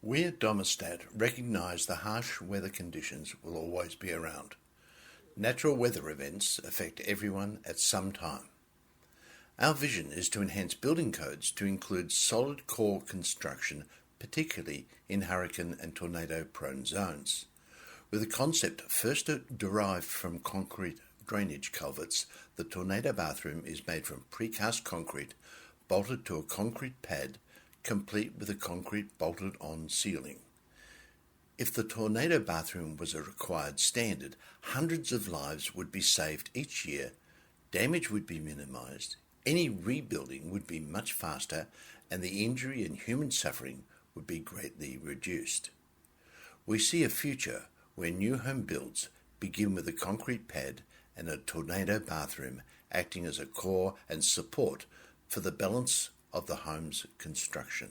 We at Domestat recognise the harsh weather conditions will always be around. Natural weather events affect everyone at some time. Our vision is to enhance building codes to include solid core construction, particularly in hurricane and tornado-prone zones. With a concept first derived from concrete drainage culverts, the tornado bathroom is made from precast concrete bolted to a concrete pad, complete with a concrete bolted-on ceiling. If the tornado bathroom was a required standard, hundreds of lives would be saved each year, damage would be minimised, any rebuilding would be much faster, and the injury and human suffering would be greatly reduced. We see a future where new home builds begin with a concrete pad and a tornado bathroom acting as a core and support for the balance of the home's construction.